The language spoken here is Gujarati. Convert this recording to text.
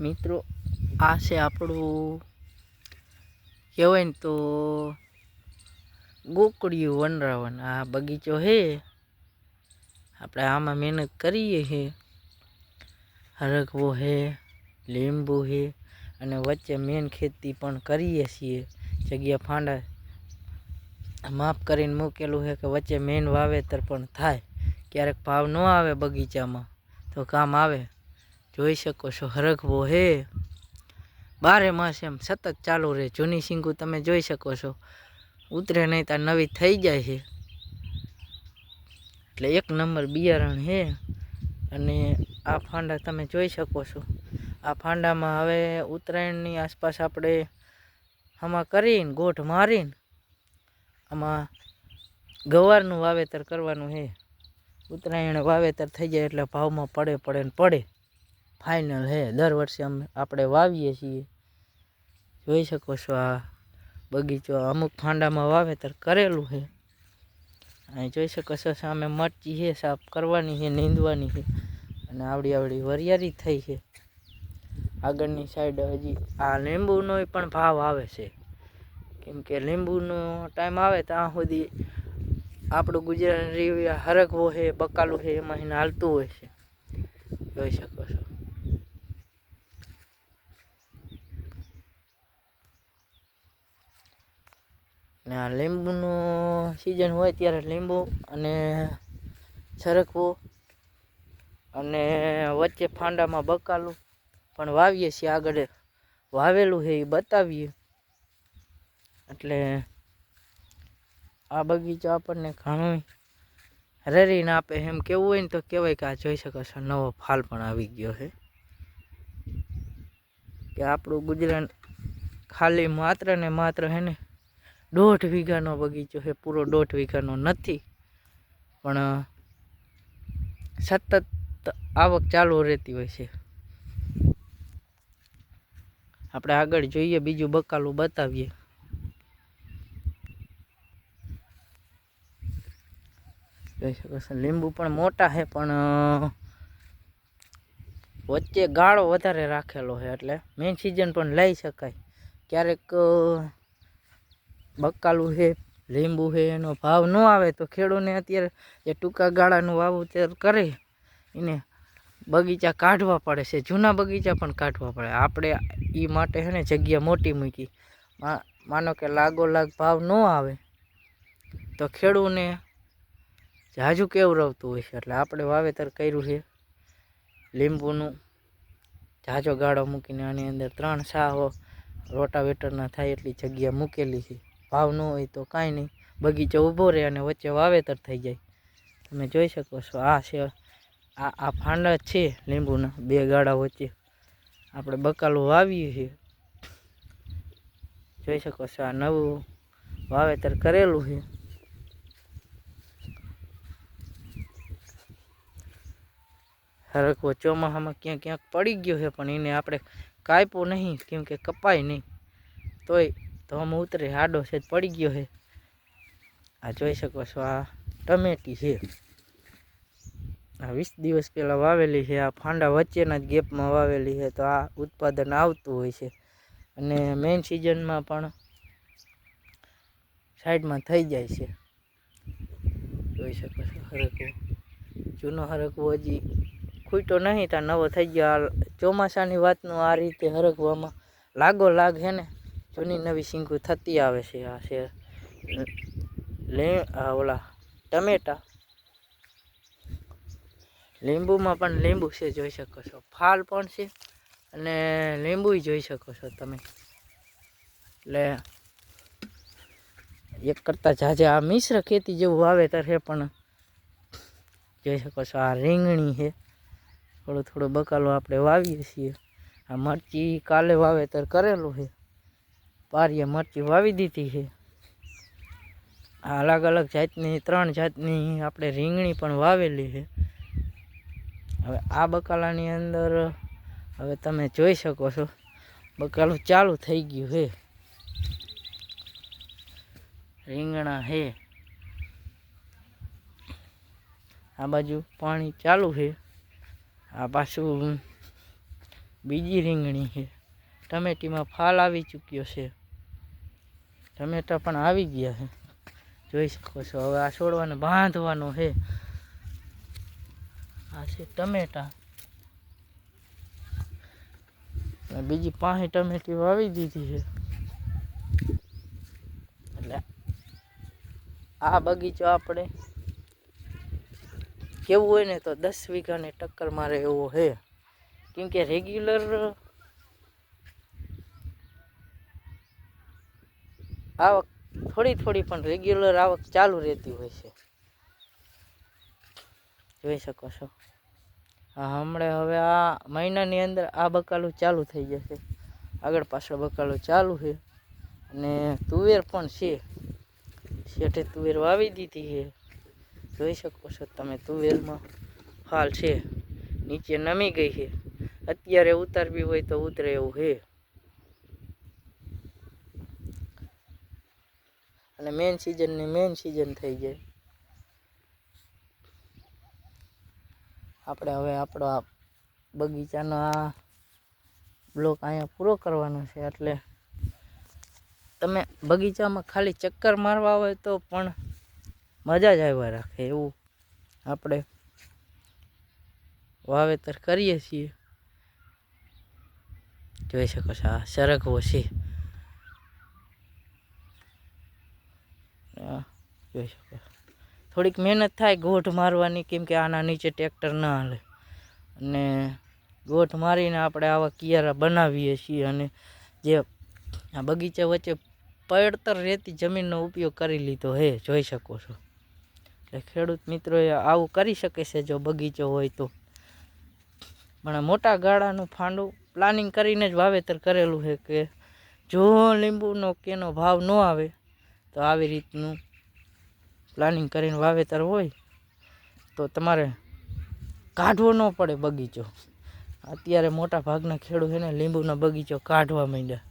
મિત્રો આ છે આપણું કહેવાય ને તો ગોકળિયું વનરાવન. આ બગીચો છે, આપણે આમાં મહેનત કરીએ છે. હરગવો છે, લીંબુ છે, અને વચ્ચે મેન ખેતી પણ કરીએ છીએ. જગ્યા ફાંડા માપ કરીને મૂકેલું છે કે વચ્ચે મેન વાવેતર પણ થાય. ક્યારેક ભાવ ન આવે બગીચામાં તો કામ આવે. જોઈ શકો છો હરગવો હે, બારે માસ એમ સતત ચાલુ રહે. જૂની સિંગુ તમે જોઈ શકો છો, ઉતરે નહીં ત્યાં નવી થઈ જાય છે. એટલે એક નંબર બિયારણ છે. અને આ ફાંડા તમે જોઈ શકો છો. આ ફાંડામાં હવે ઉત્તરાયણની આસપાસ આપણે આમાં કરીને ગોઠ મારીને આમાં ગવારનું વાવેતર કરવાનું છે. ઉત્તરાયણ વાવેતર થઈ જાય એટલે ભાવમાં પડે ફાઇનલ હે. દર વર્ષે આપણે વાવીએ છીએ. જોઈ શકો છો આ બગીચો અમુક ફાંડામાં વાવેતર કરેલું છે. અહીં જોઈ શકો છો સામે મરચી છે, સાફ કરવાની છે, નીંદવાની છે. અને આવડી વરિયાળી થઈ છે. આગળની સાઈડ હજી આ લીંબુનો પણ ભાવ આવે છે, કેમ કે લીંબુનો ટાઈમ આવે ત્યાં સુધી આપણું ગુજરાત હરગવો છે, બકાલું છે, એમાં એને હાલતું હોય છે. જોઈ શકો છો. ને આ લીંબુનો સિઝન હોય ત્યારે લીંબુ અને સરગવો અને વચ્ચે ફાંડામાં બકાલું પણ વાવીએ છીએ. આગળ વાવેલું છે એ બતાવીએ. એટલે આ બગીચો આપણને ઘણું રરીને આપે. એમ કેવું હોય ને તો કહેવાય કે આ જોઈ શકો છો નવો ફાલ પણ આવી ગયો છે. કે આપણું ગુજરાત ખાલી માત્ર ને માત્ર હે ને 1.5 વીઘાનો બગીચો છે. પૂરો 1.5 વીઘાનો નથી, પણ સતત આવક ચાલુ રહેતી હોય છે. આપણે આગળ જોઈએ, બીજું બકાલું બતાવીએ. જોઈ શકો છો લીંબુ પણ મોટા છે, પણ વચ્ચે ગાળો વધારે રાખેલો છે એટલે મેન સિઝન પણ લઈ શકાય. ક્યારેક બકાલું છે, લીંબુ છે, એનો ભાવ ન આવે તો ખેડૂતને અત્યારે જે ટૂંકા ગાળાનું વાવેતર કરે એને બગીચા કાઢવા પડે છે. જૂના બગીચા પણ કાઢવા પડે. આપણે એ માટે છે ને જગ્યા મોટી મૂકી. માનો કે લાગોલાગ ભાવ ન આવે તો ખેડૂતને જાજુ કેવરવતું હોય છે. એટલે આપણે વાવેતર કર્યું છે લીંબુનું. જાજો ગાળો મૂકીને આની અંદર 3 સાહો રોટાવેટરના થાય એટલી જગ્યા મૂકેલી છે. ભાવ ન હોય તો કાંઈ નહીં, બગીચો ઊભો રહે અને વચ્ચે વાવેતર થઈ જાય. તમે જોઈ શકો છો આ છે આ ફાંડા છે લીંબુના 2 ગાળા વચ્ચે આપણે બકાલું વાવીએ છીએ. જોઈ શકો છો આ નવું વાવેતર કરેલું છે. હરગવો ચોમાસામાં ક્યાંક પડી ગયો છે, પણ એને આપણે કાપ્યો નહીં, કેમ કે કપાય નહીં તોય ધોમ ઉતરે. આડો છે પડી ગયો છે. આ જોઈ શકો છો આ ટમેટી છે. આ 20 દિવસ પહેલાં વાવેલી છે. આ ફાંડા વચ્ચેના જ ગેપમાં વાવેલી છે, તો આ ઉત્પાદન આવતું હોય છે. અને મેઇન સિઝનમાં પણ સાઈડમાં થઈ જાય છે. જોઈ શકો છો હરગવો, જૂનો હરગવો હજી ખૂટો નહીં, ત્યાં નવો થઈ ગયો. ચોમાસાની વાતનું આ રીતે હરગવામાં લાગ છે ને જૂની નવી સિંગુ થતી આવે છે. આ છે ઓલા ટમેટા. લીંબુમાં પણ લીંબુ છે, જોઈ શકો છો. ફાલ પણ છે અને લીંબુ જોઈ શકો છો તમે. એટલે એક કરતાં ઝાઝા આ મિશ્ર ખેતી જેવું વાવેતર છે. પણ જોઈ શકો છો આ રીંગણી છે. થોડો બકાલો આપણે વાવીએ છીએ. આ મરચી કાલે વાવેતર કરેલું છે. પારીએ મરચી વાવી દીધી છે. આ અલગ જાતની 3 જાતની આપણે રીંગણી પણ વાવેલી છે. હવે આ બકાલાની અંદર હવે તમે જોઈ શકો છો બકાલું ચાલુ થઈ ગયું છે. રીંગણા છે. આ બાજુ પાણી ચાલુ છે. આ પાછું બીજી રીંગણી છે. ટમેટીમાં ફાલ આવી ચૂક્યો છે. ટમેટા પણ આવી ગયા છે, જોઈ શકો છો. હવે આ છોડવાને બાંધવાનો છે. આ છે ટમેટા. બીજી 5 ટમેટી વાવી દીધી છે. એટલે આ બગીચો આપણે કેવું હોય ને તો 10 વીઘાને ટક્કર મારે એવો છે. કેમ કે રેગ્યુલર આવક થોડી પણ રેગ્યુલર આવક ચાલુ રહેતી હોય છે, જોઈ શકો છો. હમણાં હવે આ મહિનાની અંદર આ બકાલું ચાલુ થઈ જશે. આગળ પાછળ બકાલું ચાલુ છે. અને તુવેર પણ છે. શેઠે તુવેર વાવી દીધી છે, જોઈ શકો છો તમે. તુવેરમાં ફાલ છે, નીચે નમી ગઈ છે. અત્યારે ઉતારવી હોય તો ઉતરે એવું છે. અને મેન સિઝન થઈ જાય. આપણે હવે આપણો આ બગીચાનો આ બ્લોક અહીંયા પૂરો કરવાનો છે. એટલે તમે બગીચામાં ખાલી ચક્કર મારવા હોય તો પણ મજા જ આવ્યા રાખે એવું આપણે વાવેતર કરીએ છીએ, જોઈ શકો છો. આ સરગવો છે, જોઈ શકો. થોડીક મહેનત થાય ગોઠ મારવાની, કેમ કે આના નીચે ટ્રેક્ટર ના હાલે. અને ગોઠ મારીને આપણે આવા કિયારા બનાવીએ છીએ. અને જે આ બગીચા વચ્ચે પડતર રહેતી જમીનનો ઉપયોગ કરી લીધો હે, જોઈ શકો છો. એટલે ખેડૂત મિત્રોએ આવું કરી શકે છે જો બગીચો હોય તો. પણ મોટા ગાળાનું ફાંડું પ્લાનિંગ કરીને જ વાવેતર કરેલું છે કે જો લીંબુનો કેનો ભાવ ન આવે તો આવી રીતનું પ્લાનિંગ કરીને વાવેતર હોય તો તમારે કાઢવો ન પડે બગીચો. અત્યારે મોટા ભાગના ખેડૂત છે ને લીંબુનો બગીચો કાઢવા માંડ્યા.